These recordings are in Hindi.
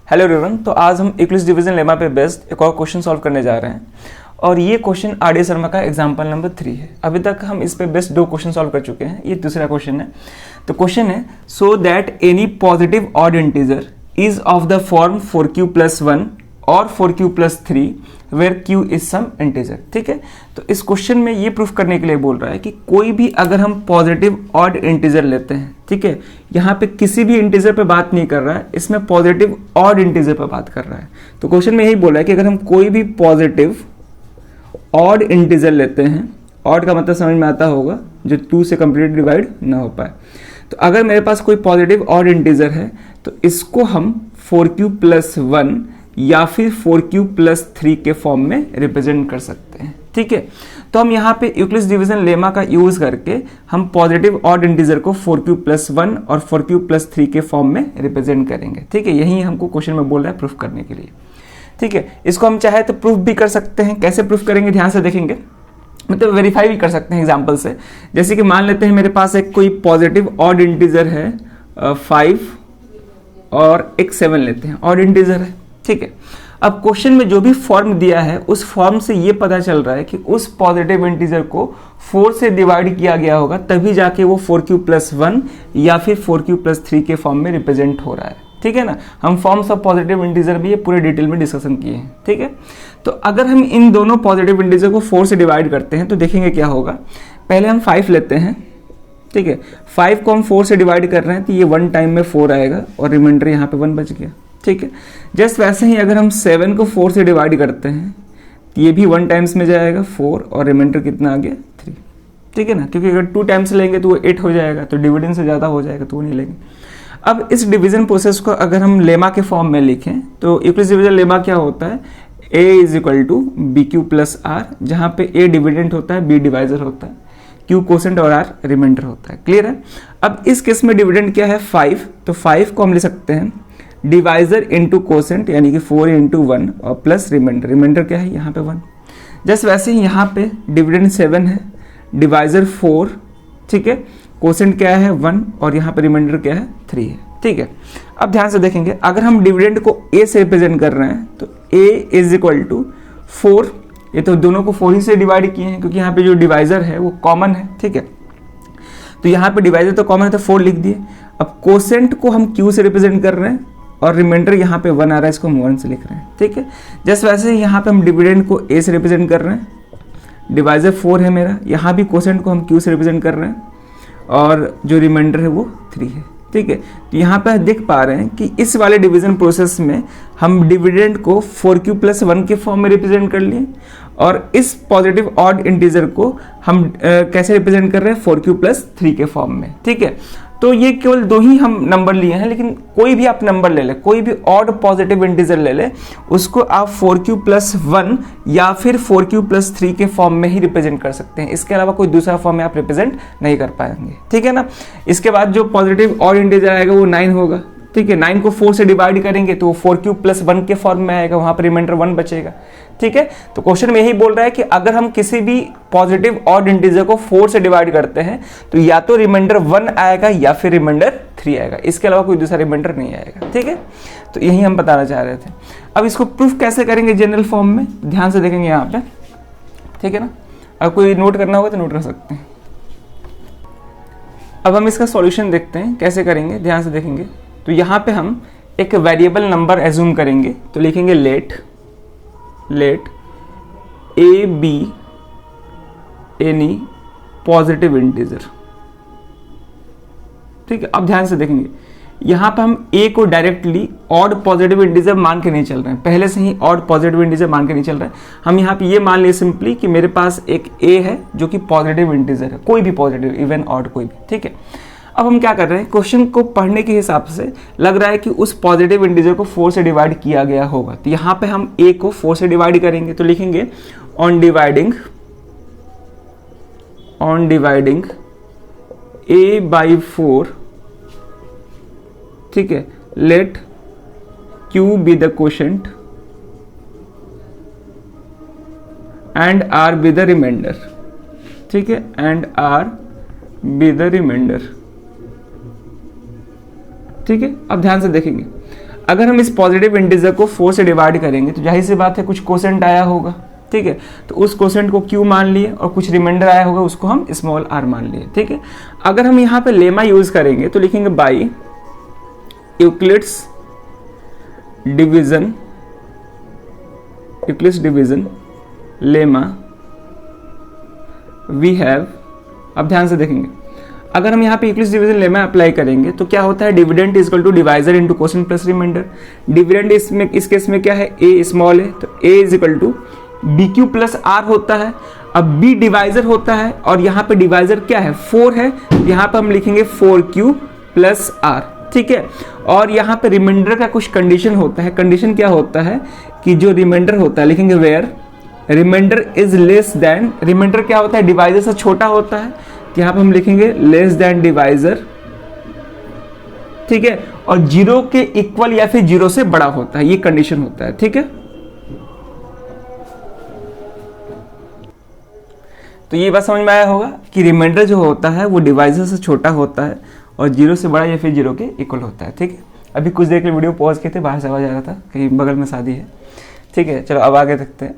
Hello everyone. तो आज हम यूक्लिड्स डिवीजन लेमा पे बेस्ड एक और क्वेश्चन सॉल्व करने जा रहे हैं और ये क्वेश्चन आर डी शर्मा का एग्जाम्पल नंबर 3 है। अभी तक हम इस पे बेस्ड 2 क्वेश्चन सॉल्व कर चुके हैं, ये दूसरा क्वेश्चन है। तो क्वेश्चन है so that any positive odd integer is of the form 4q + 1 और 4q + 3 where q is some integer. ठीक है, तो इस क्वेश्चन में ये प्रूफ करने के लिए बोल रहा है कि कोई भी अगर हम पॉजिटिव ऑड इंटीजर लेते हैं, ठीक है, यहाँ पे किसी भी इंटीजर पे बात नहीं कर रहा है, इसमें पॉजिटिव ऑड इंटीजर पे बात कर रहा है। तो क्वेश्चन में यही बोला है कि अगर हम कोई भी पॉजिटिव ऑड इंटीजर लेते हैं, ऑड का मतलब समझ में आता होगा जो 2 से कंप्लीट डिवाइड ना हो पाए। तो अगर मेरे पास कोई पॉजिटिव ऑड इंटीजर है तो इसको हम 4q + 1 या फिर 4q + 3 के फॉर्म में रिप्रेजेंट कर सकते हैं। ठीक है, तो हम यहाँ पे यूक्लिड्स डिवीजन लेमा का यूज करके हम पॉजिटिव ऑड इंटीजर को 4q + 1 और 4q + 3 के फॉर्म में रिप्रेजेंट करेंगे। ठीक है, यही हमको क्वेश्चन में बोल रहा है प्रूफ करने के लिए। ठीक है, इसको हम चाहे तो प्रूफ भी कर सकते हैं। कैसे प्रूफ करेंगे ध्यान से देखेंगे, मतलब वेरीफाई भी कर सकते हैं एग्जाम्पल से। जैसे कि मान लेते हैं मेरे पास एक कोई पॉजिटिव ऑड इंटीजर है 5 और एक 7 लेते हैं, ऑड इंटीजर है। ठीक है, अब क्वेश्चन में जो भी फॉर्म दिया है उस फॉर्म से ये पता चल रहा है कि उस पॉजिटिव इंटीजर को 4 से डिवाइड किया गया होगा, तभी जाके वो 4q + 1 या फिर 4q + 3 के फॉर्म में रिप्रेजेंट हो रहा है। ठीक है ना, हम फॉर्म्स ऑफ पॉजिटिव इंटीजर भी ये पूरे डिटेल में डिस्कशन किए हैं। ठीक है, तो अगर हम इन दोनों पॉजिटिव इंटीजर को 4 से डिवाइड करते हैं तो देखेंगे क्या होगा। पहले हम 5 लेते हैं। ठीक है, 5 को हम 4 से डिवाइड कर रहे हैं तो ये 1 टाइम में 4 आएगा और रिमाइंडर यहाँ पे 1 बच गया। ठीक है, जस्ट वैसे ही अगर हम 7 को 4 से डिवाइड करते हैं तो ये भी 1 टाइम्स में जाएगा 4 और रिमाइंडर कितना आ गया 3। ठीक है ना, क्योंकि अगर 2 टाइम्स लेंगे तो वो 8 हो जाएगा, तो डिविडेंड से ज़्यादा हो जाएगा तो वो नहीं लेंगे। अब इस डिवीजन प्रोसेस को अगर हम लेमा के फॉर्म में लिखें तो यूक्लिड्स डिवीजन लेमा क्या होता है, a = bq + r, जहाँ पे a डिविडेंड होता है, b डिवाइजर होता है, q कोसेंट और r रिमाइंडर होता है। क्लियर है। अब इस केस में डिविडेंड क्या है 5, तो 5 को हम ले सकते हैं डिवाइजर इंटू कोसेंट यानी कि 4 × 1 और प्लस रिमाइंडर। रिमाइंडर क्या है यहाँ पे 1। जस्ट वैसे ही यहाँ पे डिविडेंड 7 है, डिवाइजर 4, ठीक है, कोसेंट क्या है 1 और यहाँ पे रिमाइंडर क्या है 3 है। ठीक है, अब ध्यान से देखेंगे अगर हम डिविडेंड को a से रिप्रेजेंट कर रहे हैं तो a = 4, ये तो दोनों को 4 ही से डिवाइड किए हैं क्योंकि यहाँ पे जो डिवाइजर है वो कॉमन है। ठीक है, तो यहाँ पे डिवाइजर तो कॉमन है तो 4 लिख दिए। अब कोसेंट को हम q से रिप्रेजेंट कर रहे हैं और रिमाइंडर यहाँ पे 1 आ रहा है, इसको हम 1 से लिख रहे हैं। ठीक है, जस्ट वैसे ही यहाँ पे हम डिविडेंड को a से रिप्रेजेंट कर रहे हैं, डिवाइजर 4 है मेरा, यहाँ भी कोसेंट को हम q से रिप्रेजेंट कर रहे हैं और जो रिमाइंडर है वो 3 है। ठीक है, तो यहाँ पे देख पा रहे हैं कि इस वाले डिवीजन प्रोसेस में हम डिविडेंड को 4q + 1 के फॉर्म में रिप्रेजेंट कर लिए और इस पॉजिटिव ऑड इंटीजर को हम कैसे रिप्रेजेंट कर रहे हैं 4q + 3 के फॉर्म में। ठीक है, तो ये केवल 2 ही हम नंबर लिए हैं, लेकिन कोई भी आप नंबर ले ले, कोई भी ऑड पॉजिटिव इंटीजर ले ले, उसको आप 4q + 1 या फिर 4q + 3 के फॉर्म में ही रिप्रेजेंट कर सकते हैं। इसके अलावा कोई दूसरा फॉर्म में आप रिप्रेजेंट नहीं कर पाएंगे। ठीक है ना, इसके बाद जो पॉजिटिव ऑड इंटीजर आएगा वो 9 होगा। ठीक है, 9 को 4 से डिवाइड करेंगे तो 4q + 1 के फॉर्म में आएगा, वहां पर रिमाइंडर 1 बचेगा। ठीक है, तो क्वेश्चन में यही बोल रहा है कि अगर हम किसी भी पॉजिटिव ऑड इंटीजर को 4 से डिवाइड करते हैं तो या तो रिमाइंडर 1 आएगा या फिर रिमाइंडर 3 आएगा, इसके अलावा कोई दूसरा रिमाइंडर नहीं आएगा। ठीक है, तो यही हम बताना चाह रहे थे। अब इसको प्रूफ कैसे करेंगे जनरल फॉर्म में, ध्यान से देखेंगे यहाँ पे। ठीक है ना, अगर कोई नोट करना होगा तो नोट कर सकते हैं। अब हम इसका सॉल्यूशन देखते हैं कैसे करेंगे, ध्यान से देखेंगे। तो यहाँ पे हम एक वेरिएबल नंबर एज्यूम करेंगे, तो लिखेंगे let a b any positive integer. ठीक है, अब ध्यान से देखेंगे यहां पे हम a को डायरेक्टली ऑड पॉजिटिव इंटीजर मान के नहीं चल रहे हैं, पहले से ही ऑड पॉजिटिव इंटीजर मान के नहीं चल रहे हैं। हम यहाँ पे ये मान लिए सिंपली कि मेरे पास एक a है जो कि पॉजिटिव इंटीजर है, कोई भी पॉजिटिव, इवन ऑड कोई भी। ठीक है, अब हम क्या कर रहे हैं, क्वेश्चन को पढ़ने के हिसाब से लग रहा है कि उस पॉजिटिव इंटीजर को 4 से डिवाइड किया गया होगा, तो यहाँ पे हम a को 4 से डिवाइड करेंगे तो लिखेंगे ऑन डिवाइडिंग a/4। ठीक है, let q be the quotient and r be the remainder. ठीक है, and r be the remainder. ठीक है, अब ध्यान से देखेंगे अगर हम इस पॉजिटिव इंटीजर को 4 से डिवाइड करेंगे तो जाहिर सी बात है कुछ कोसेंट आया होगा, ठीक है, तो उस कोसेंट को क्यू मान लिए और कुछ रिमाइंडर आया होगा उसको हम स्मॉल आर मान लिए, ठीक है। अगर हम यहाँ पे लेमा यूज करेंगे तो लिखेंगे by Euclid's division lemma we have, अब ध्यान से देखेंगे, अगर हम यहाँ पे यूक्लिड्स डिवीजन लेमा अप्लाई करेंगे तो क्या होता है, dividend is equal to divisor into quotient plus remainder. Dividend इसमें इस केस में क्या है, ए स्मॉल है, तो A is equal to B Q plus R होता है। अब बी डिवाइजर होता है और यहाँ पे डिवाइजर क्या है, 4 है, यहाँ पे हम लिखेंगे 4q प्लस आर, ठीक है। और यहाँ पे रिमाइंडर का कुछ कंडीशन होता है, कंडीशन क्या होता है कि जो रिमाइंडर होता है लिखेंगे where remainder is less than, remainder क्या होता है, डिवाइजर से छोटा होता है, तो यहाँ पे हम लिखेंगे लेस देन डिवाइजर, ठीक है, और 0 के इक्वल या फिर 0 से बड़ा होता है, ये कंडीशन होता है, ठीक है। तो ये बात समझ में आया होगा कि रिमाइंडर जो होता है वो डिवाइजर से छोटा होता है और 0 से बड़ा या फिर 0 के इक्वल होता है, ठीक है। अभी कुछ देर के वीडियो पॉज किए थे, बाहर से आवाज आ रहा था, कहीं बगल में शादी है, ठीक है। चलो अब आगे देखते हैं।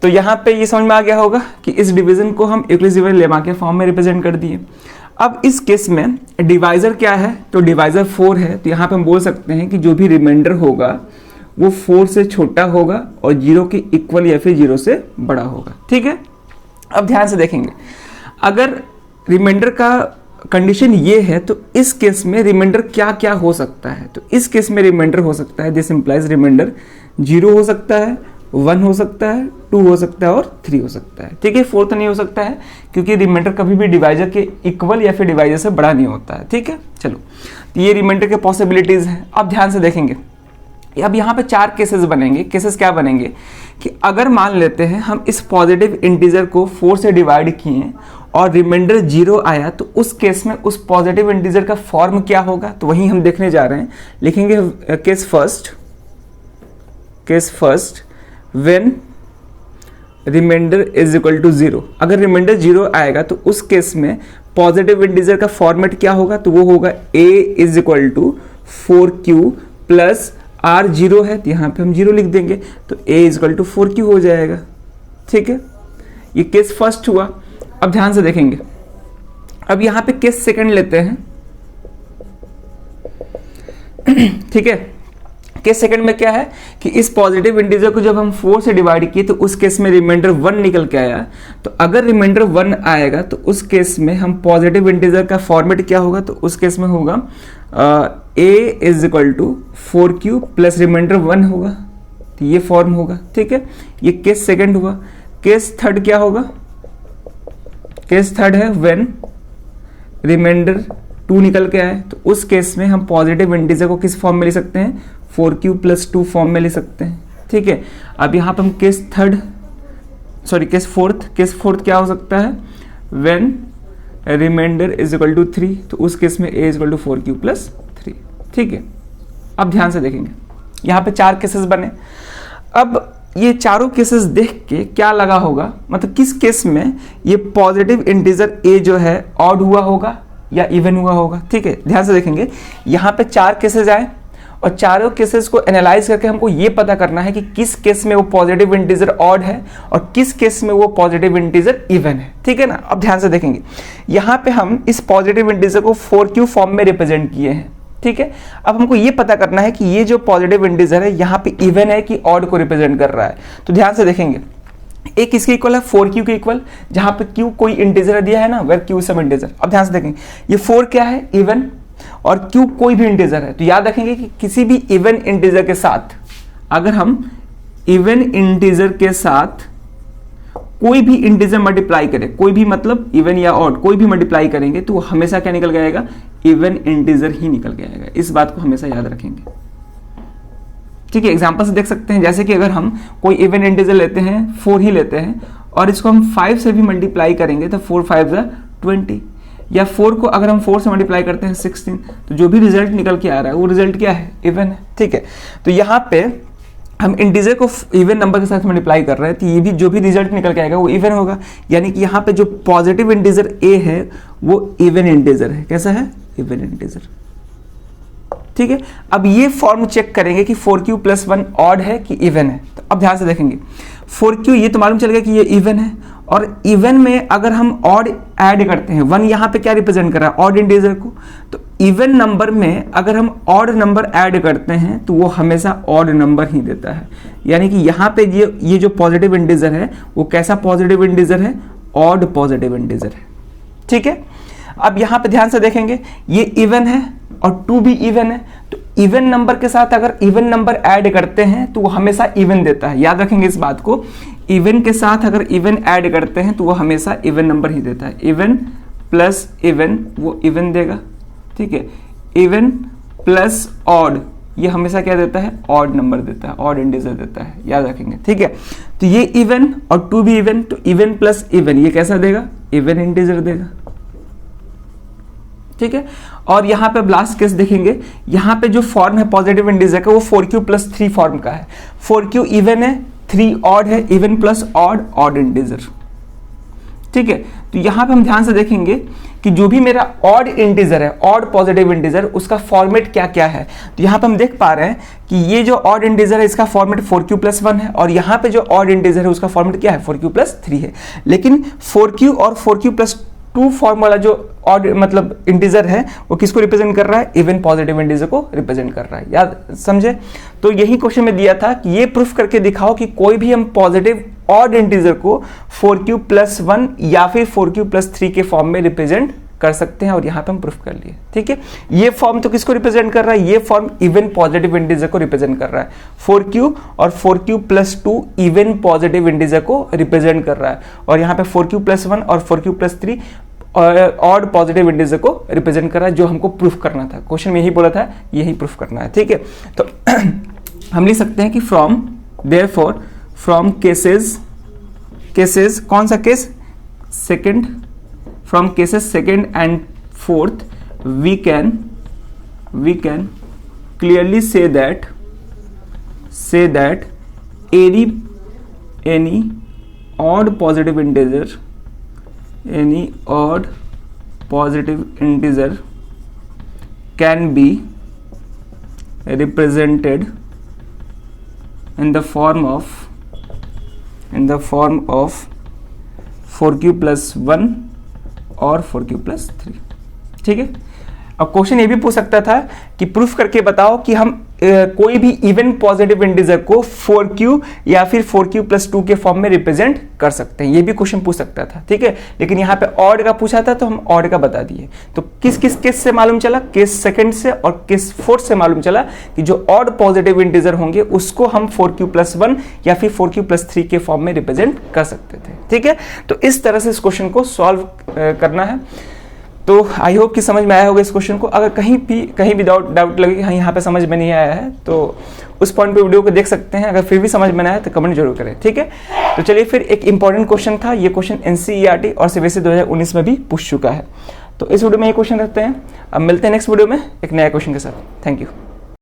तो यहाँ पे ये समझ में आ गया होगा कि इस डिवीजन को हम यूक्लिड्स डिवीजन लेमा के फॉर्म में रिप्रेजेंट कर दिए। अब इस केस में डिवाइजर क्या है, तो डिवाइजर 4 है, तो यहाँ पे हम बोल सकते हैं कि जो भी रिमाइंडर होगा वो 4 से छोटा होगा और 0 के इक्वल या फिर 0 से बड़ा होगा, ठीक है। अब ध्यान से देखेंगे, अगर रिमाइंडर का कंडीशन ये है तो इस केस में रिमाइंडर क्या क्या हो सकता है, तो इस केस में रिमाइंडर हो सकता है, दिस इंप्लाइज रिमाइंडर 0 हो सकता है, 1 हो सकता है, 2 हो सकता है और 3 हो सकता है, ठीक है। 4 तो नहीं हो सकता है क्योंकि रिमाइंडर कभी भी डिवाइजर के इक्वल या फिर डिवाइजर से बड़ा नहीं होता है, ठीक है। चलो, तो ये रिमाइंडर के पॉसिबिलिटीज हैं। अब ध्यान से देखेंगे, अब यहाँ पे 4 केसेस बनेंगे। केसेस क्या बनेंगे कि अगर मान लेते हैं हम इस पॉजिटिव इंटीजर को 4 से डिवाइड किए और रिमाइंडर 0 आया, तो उस केस में उस पॉजिटिव इंटीजर का फॉर्म क्या होगा, तो वही हम देखने जा रहे हैं। लिखेंगे case first when remainder is equal to 0। अगर रिमाइंडर 0 आएगा तो उस केस में पॉजिटिव इंटीजर का फॉर्मेट क्या होगा, तो वो होगा a is equal to 4q plus r 0 है, तो यहाँ पे हम 0 लिख देंगे, तो a is equal to 4q हो जाएगा, ठीक है। ये केस फर्स्ट हुआ। अब ध्यान से देखेंगे, अब यहाँ पे केस सेकंड लेते हैं, ठीक है। केस सेकंड में क्या है कि इस पॉजिटिव इंटीजर को जब हम 4 से डिवाइड किए तो उस केस में रिमाइंडर 1 निकल के आया, तो अगर रिमाइंडर 1 आएगा तो उस केस में हम पॉजिटिव इंटीजर का फॉर्मेट क्या होगा, तो उस केस में होगा a is equal to 4q plus remainder 1 होगा, तो ये फॉर्म होगा, ठीक है। ये केस सेकंड हुआ। केस थर्ड क्या होगा, केस थर्ड है व्हेन रिमाइंडर 2 निकल के आए, तो उस केस में हम पॉजिटिव इंटीजर को किस फॉर्म में लिख सकते हैं, 4q प्लस 2 फॉर्म में लिख सकते हैं, ठीक है। अब यहाँ पर हम केस फोर्थ क्या हो सकता है, when remainder is equal to 3, तो उस केस में a is equal to 4q plus 3, ठीक है। अब ध्यान से देखेंगे, यहाँ पे 4 केसेस बने। अब ये चारों केसेस देख के क्या लगा होगा, मतलब किस केस में ये पॉजिटिव इंटीजर a जो है ऑड हुआ होगा या इवन हुआ होगा, ठीक है। ध्यान से देखेंगे, यहाँ पे 4 केसेस आए और चारों केसेस को एनालाइज करके हमको ये पता करना है कि किस केस में वो पॉजिटिव इंटीजर ऑड है और किस केस में वो पॉजिटिव इंटीजर इवन है, ठीक है ना। अब ध्यान से देखेंगे, यहाँ पे हम इस पॉजिटिव इंटीजर को 4q फॉर्म में रिप्रेजेंट किए हैं, ठीक है। अब हमको ये पता करना है कि ये जो पॉजिटिव इंटीजर है यहाँ पे इवन है कि ऑड को रिप्रेजेंट कर रहा है। तो ध्यान से देखेंगे, एक किसके इक्वल है, 4q के इक्वल, जहां पे q कोई इंटीजर दिया है ना, वेयर q सम इंटीजर। अब ध्यान से देखेंगे, ये 4 क्या है, इवन, और q कोई भी इंटीजर है। तो याद रखेंगे कि किसी भी इवन इंटीजर के साथ, अगर हम इवन इंटीजर के साथ कोई भी इंटीजर मल्टीप्लाई करें, कोई भी मतलब इवन या ऑड कोई भी मल्टीप्लाई करेंगे, तो हमेशा क्या निकल जाएगा, इवन इंटीजर ही निकल के आएगा। इस बात को हमेशा याद रखेंगे, ठीक है। एग्जांपल से देख सकते हैं, जैसे कि अगर हम कोई इवन इंटीजर लेते हैं, 4 ही लेते हैं, और इसको हम 5 से भी मल्टीप्लाई करेंगे तो 4 5 20, या 4 को अगर हम 4 से मल्टीप्लाई करते हैं 16, तो जो भी रिजल्ट निकल के आ रहा है वो रिजल्ट क्या है, इवन है, ठीक है। तो यहाँ पे हम इंटीजर को इवन नंबर के साथ मल्टीप्लाई कर रहे हैं, तो ये भी जो भी रिजल्ट निकल के आएगा वो इवन होगा। यानी कि यहाँ पे जो पॉजिटिव इंटीजर a है वो इवन इंटीजर है। कैसा है, इवन इंटीजर, ठीक है। अब ये फॉर्म चेक करेंगे कि 4q + 1 ऑड है कि इवन है। तो अब ध्यान से देखेंगे 4q ये तो मालूम चल गया कि ये इवन है, और इवन में अगर हम ऑड ऐड करते हैं, 1 यहाँ पे क्या रिप्रेजेंट कर रहा है, ऑड इंटीजर को, तो इवन नंबर में अगर हम ऑड नंबर ऐड करते हैं तो वो हमेशा ऑड नंबर ही देता है। यानी कि यहाँ पे ये जो पॉजिटिव इंटीजर है वो कैसा पॉजिटिव इंटीजर है, ऑड पॉजिटिव इंटीजर है, ठीक है। अब यहाँ पे ध्यान से देखेंगे ये इवन है और 2 भी इवन है, तो इवन नंबर के साथ अगर इवन नंबर ऐड करते हैं तो वो हमेशा इवन देता है। याद रखेंगे इस बात को, इवन के साथ अगर इवन ऐड करते हैं तो वो हमेशा इवन नंबर ही देता है। इवन प्लस इवन वो इवन देगा, ठीक है। इवन प्लस ऑड ये हमेशा क्या देता है, ऑड नंबर देता है, ऑड इंटीजर देता है, याद रखेंगे, ठीक है। तो ये इवन और 2 भी इवन, तो इवन प्लस इवन ये कैसा देगा, इवन इंटीजर देगा, ठीक है। और यहाँ पे लास्ट केस देखेंगे, यहाँ पे जो फॉर्म है पॉजिटिव इंटीजर का वो 4q + 3 फॉर्म का है। 4q इवन है, 3 ऑड है, even plus odd, odd integer, ठीक है। तो यहाँ पे हम ध्यान से देखेंगे कि जो भी मेरा ऑड इंटीजर है, ऑड पॉजिटिव इंटीजर, उसका फॉर्मेट क्या क्या है। तो यहाँ पे हम देख पा रहे हैं कि ये जो ऑड इंटीजर है इसका फॉर्मेट 4q + 1 है, और यहाँ पे जो ऑड इंटीजर है उसका फॉर्मेट क्या है, 4q + 3 है। लेकिन 4q और 4q + 2 फॉर्म वाला जो ऑड मतलब इंटीजर है वो किसको रिप्रेजेंट कर रहा है, इवन पॉजिटिव इंटीजर को रिप्रेजेंट कर रहा है, याद समझे। तो यही क्वेश्चन में दिया था कि ये प्रूफ करके दिखाओ कि कोई भी हम पॉजिटिव ऑड इंटीजर को 4q + 1 या फिर 4q + 3 के फॉर्म में रिप्रेजेंट कर सकते हैं, और यहां पे हम प्रूफ कर लिए, ठीक है। ये फॉर्म तो किसको रिप्रेजेंट कर रहा है, ये फॉर्म इवन पॉजिटिव इंटीजर को रिप्रेजेंट कर रहा है। 4q और 4q + 2 इवन पॉजिटिव इंटीजर को रिप्रेजेंट कर रहा है, और यहाँ पे 4q + 1 और 4q + 3 ऑड पॉजिटिव इंटीजर को रिप्रेजेंट कर रहा है, जो हमको प्रूफ करना था। क्वेश्चन में यही बोला था, यही प्रूफ करना है, ठीक है। तो हम लिख सकते हैं कि फ्रॉम देयरफॉर फ्रॉम केसेस कौन सा case, second, from cases second and fourth we can clearly see that any odd positive integer can be represented in the form of 4q + 1 और 4q + 3, ठीक है। अब क्वेश्चन ये भी पूछ सकता था कि प्रूफ करके बताओ कि हम कोई भी इवन पॉजिटिव इंटीजर को 4q या फिर 4q + 2 के फॉर्म में रिप्रेजेंट कर सकते हैं, ये भी क्वेश्चन पूछ सकता था, ठीक है। लेकिन यहाँ पे ऑड का पूछा था तो हम ऑड का बता दिए। तो किस किस केस से मालूम चला, केस सेकंड से और केस फोर्थ से मालूम चला कि जो ऑड पॉजिटिव इंटीजर होंगे उसको हम 4q + 1 या फिर 4q + 3 के फॉर्म में रिप्रेजेंट कर सकते थे, ठीक है। तो इस तरह से इस क्वेश्चन को सॉल्व करना है। तो आई होप कि समझ में आया होगा इस क्वेश्चन को। अगर कहीं भी डाउट लगे कि हाँ यहाँ पे समझ में नहीं आया है तो उस पॉइंट पे वीडियो को देख सकते हैं। अगर फिर भी समझ में ना आया तो कमेंट जरूर करें, ठीक है। तो चलिए फिर एक इंपॉर्टेंट क्वेश्चन था, ये क्वेश्चन NCERT और CBSE 2019 में भी पूछ चुका है। तो इस वीडियो में ये क्वेश्चन रखते हैं, अब मिलते हैं नेक्स्ट वीडियो में एक नया क्वेश्चन के साथ। Thank you.